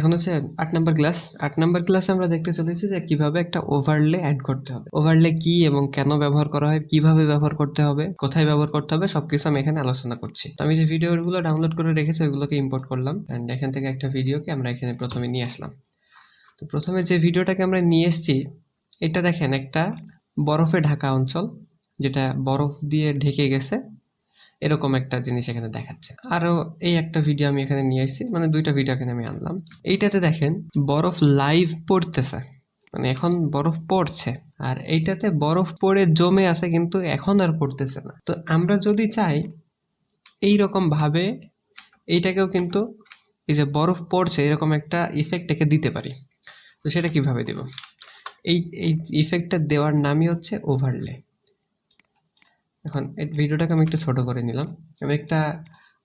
এখন হচ্ছে ৮ number class. ৮ number ক্লাসে আমরা দেখতে চলেছি যে কিভাবে একটা ওভারলে অ্যাড করতে হবে। ওভারলে কি এবং কেন ব্যবহার করা হয়, কিভাবে ব্যবহার করতে হবে, কোথায় ব্যবহার করতে হবে, সবকিছু আমি এখানে আলোচনা করছি। তো আমি যে ভিডিওগুলো ডাউনলোড করে রেখেছি ওইগুলোকে ইম্পোর্ট করলাম অ্যান্ড এখান থেকে একটা ভিডিওকে আমরা এখানে প্রথমে নিয়ে আসলাম। তো প্রথমে যে ভিডিওটাকে আমরা নিয়ে এসেছি এটা দেখেন একটা বরফে ঢাকা অঞ্চল, যেটা বরফ দিয়ে ঢেকে গেছে এরকম একটা জিনিস এখানে দেখাচ্ছে। আরো এই একটা ভিডিও আমি এখানে নিয়ে আসছি, মানে দুইটা ভিডিও এখানে আমি আনলাম। এইটাতে দেখেন বরফ লাইভ পড়তেছে, মানে এখন বরফ পড়ছে, আর এইটাতে বরফ পড়ে জমে আছে কিন্তু এখন আর পড়তেছে না। তো আমরা যদি চাই এইরকম ভাবে এইটাকেও কিন্তু এই যে বরফ পড়ছে এরকম একটা ইফেক্ট একে দিতে পারি। তো সেটা কিভাবে দেব? এই এই ইফেক্টটা দেওয়ার নামই হচ্ছে ওভারলে। এখন এই ভিডিওটাকে আমি একটু ছোট করে নিলাম। আমি একটা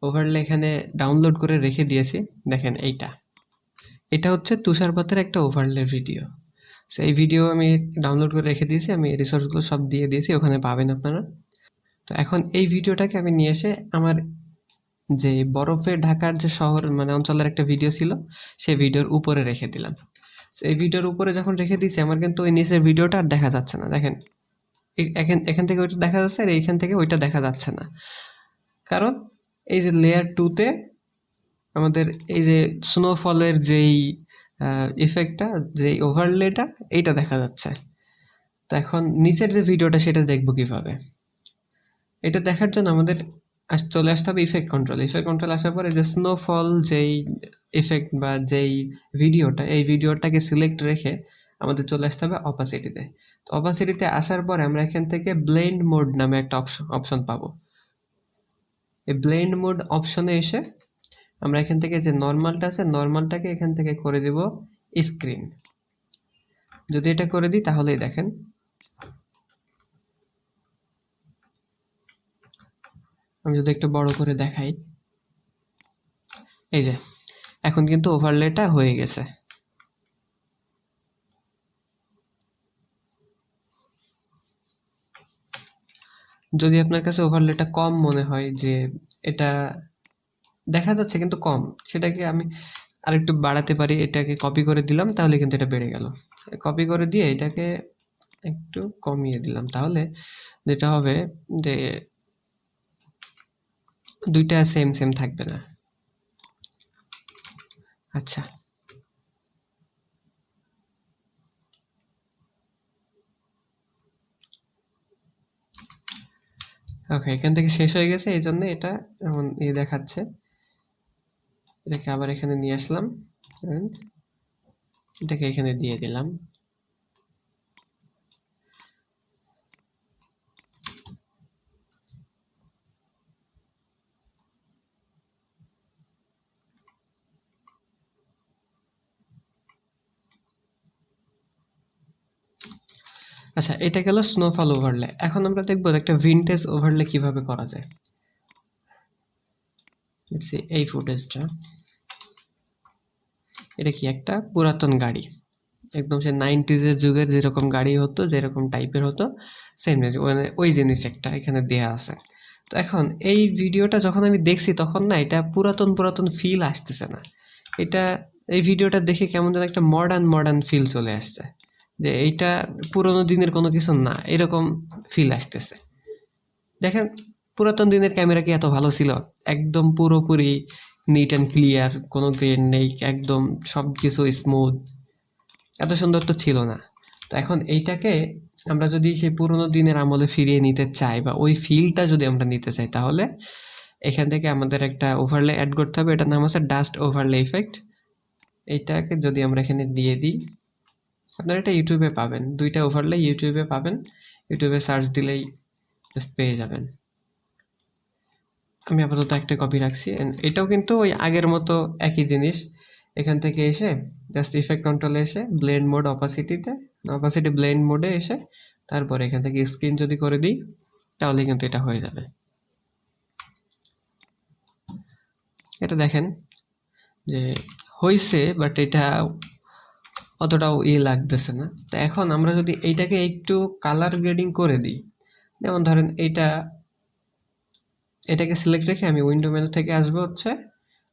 ওভারলে এখানে ডাউনলোড করে রেখে দিয়েছি। দেখেন এটা হচ্ছে তুষারপাতের একটা ওভারলে ভিডিও। সো এই ভিডিও আমি ডাউনলোড করে রেখে দিয়েছি, আমি রিসোর্সগুলো সব দিয়ে দিয়েছি, ওখানে পাবেন আপনারা। তো এখন এই ভিডিওটাকে আমি নিয়ে এসে আমার যে বরফে ঢাকার যে শহর মানে অঞ্চলের একটা ভিডিও ছিল সেই ভিডিওর উপরে রেখে দিলাম। এই ভিডিওর উপরে যখন রেখে দিয়েছি আমার কিন্তু ওই নিচের ভিডিওটা আর দেখা যাচ্ছে না। দেখেন এখান থেকে ওইটা দেখা যাচ্ছে আর এইখান থেকে ওইটা দেখা যাচ্ছে না, কারণ এই যে লেয়ার 2-তে আমাদের এই যে স্নোফলের যেই ইফেক্টটা, যেই ওভারলেটা, এইটা দেখা যাচ্ছে। তো এখন নিচের যে ভিডিওটা সেটা দেখবো কিভাবে? এটা দেখার জন্য আমাদের চলে আসতে হবে ইফেক্ট কন্ট্রোল। ইফেক্ট কন্ট্রোল আসার পরে যে স্নোফল যেই ইফেক্ট বা যেই ভিডিওটা, এই ভিডিওটাকে সিলেক্ট রেখে আমাদের চলে আসতে হবে অপাসিটিতে। তো অপাসিটিতে আসার পরে আমরা এখান থেকে ব্লেন্ড মোড নামে একটা অপশন পাবো। এই ব্লেন্ড মোড অপশনে এসে আমরা এখান থেকে যে নর্মালটা আছে নর্মালটাকে এখান থেকে করে দিব স্ক্রিন। যদি এটা করে দিই তাহলেই দেখেন আমি যদি একটু বড় করে দেখাই, এই যে এখন কিন্তু ওভারলেটা হয়ে গেছে। যদি আপনার কাছে ওভারলেটা কম মনে হয়, যে এটা দেখা যাচ্ছে কিন্তু কম, সেটাকে আমি আরেকটু বাড়াতে পারি। এটাকে কপি করে দিলাম তাহলে কিন্তু এটা বেড়ে গেল। কপি করে দিয়ে এটাকে একটু কমিয়ে দিলাম, তাহলে যেটা হবে যে দুইটা সেম সেম থাকবে না। আচ্ছা, ওকে, এখান থেকে শেষ হয়ে গেছে, এই জন্য এটা এমন দেখাচ্ছে। এটাকে আবার এখানে নিয়ে আসলাম, and এটাকে এখানে দিয়ে দিলাম। আচ্ছা, এটা গেল স্নোফল ওভারলে। এখন আমরা দেখবো একটা ভিনটেজ ওভারলে কিভাবে করা যায়। এই ফুটেজটা, এটা কি একটা পুরাতন গাড়ি, একদম সে 90s-এর যুগের যেরকম গাড়ি হতো, যেরকম টাইপের হতো, সেম ওই জিনিস একটা এখানে দেয়া আছে। তো এখন এই ভিডিওটা যখন আমি দেখছি তখন না এটা পুরাতন পুরাতন ফিল আসতেছে না। এটা এই ভিডিওটা দেখে কেমন যেন একটা মডার্ন মডার্ন ফিল চলে আসছে, যে এইটা পুরোনো দিনের কোনো কিছু না এরকম ফিল আসতেছে। দেখেন পুরাতন দিনের ক্যামেরা কি এত ভালো ছিল? একদম পুরোপুরি নিট অ্যান্ড ক্লিয়ার, কোনো গ্রেন নেই, একদম সব কিছু স্মুথ, এত সুন্দর তো ছিল না। তো এখন এইটাকে আমরা যদি সেই পুরোনো দিনের আমলে ফিরিয়ে নিতে চাই বা ওই ফিলটা যদি আমরা নিতে চাই, তাহলে এখান থেকে আমাদের একটা ওভারলে অ্যাড করতে হবে। এটার নাম হচ্ছে ডাস্ট ওভারলে ইফেক্ট। এইটাকে যদি আমরা এখানে দিয়ে দিই, আপনারা এটা ইউটিউবে পাবেন, দুইটা ওভারলে ইউটিউবে পাবেন, ইউটিউবে সার্চ দিলেই জাস্ট পেয়ে যাবেন। আমি আপাতত একটা কপি রাখছি। এটাও কিন্তু ওই আগের মতো একই জিনিস। এখান থেকে এসে জাস্ট ইফেক্ট কন্ট্রোলে এসে ব্লেন্ড মোড অপাসিটি ব্লেন্ড মোডে এসে তারপরে এখান থেকে স্ক্রিন যদি করে দিই তাহলে কিন্তু এটা হয়ে যাবে। এটা দেখেন যে হয়েছে, বাট এটা অতটাও লাগতেছে না। তো এখন আমরা যদি এইটাকে একটু কালার গ্রেডিং করে দিই, যেমন ধরেন এটাকে সিলেক্ট রেখে আমি উইন্ডো মেনু থেকে আসবো হচ্ছে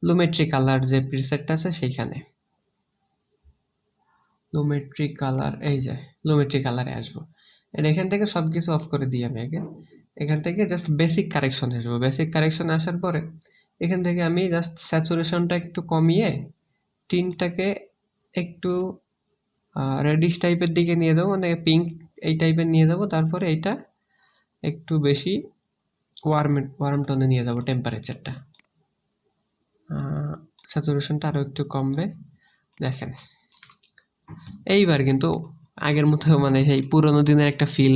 লুমেট্রি কালার যে প্রিসেটটা আছে সেইখানে। লুমেট্রি কালার, এই যে লুমেট্রি কালারে আসবো। এটা এখান থেকে সবকিছু অফ করে দিই আমি আগে। এখান থেকে জাস্ট বেসিক কারেকশন আসবো। বেসিক কারেকশন আসার পরে এখান থেকে আমি জাস্ট স্যাচুরেশনটা একটু কমিয়ে টিনটাকে একটু রেডিশ টাইপের দিকে নিয়ে যাবো, মানে পিঙ্ক এই টাইপের নিয়ে যাবো। তারপরে এইটা একটু বেশি ওয়ার্ম টোনে নিয়ে যাবো টেম্পারেচারটা। স্যাচুরেশনটা আরো একটু কমবে। দেখেন এইবার কিন্তু আগের মতো মানে সেই পুরোনো দিনের একটা ফিল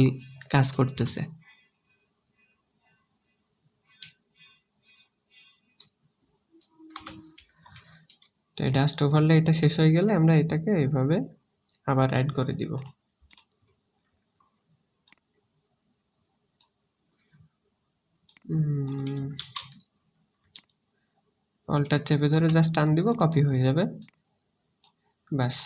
কাজ করতেছে। তো এই ডাস্ট ওভারলে এটা শেষ হয়ে গেলে আমরা এটাকে এইভাবে আবার অ্যাড করে দিব। অল্টার চেপে ধরে জাস্ট টান দিব, কপি হয়ে যাবে, ব্যাস।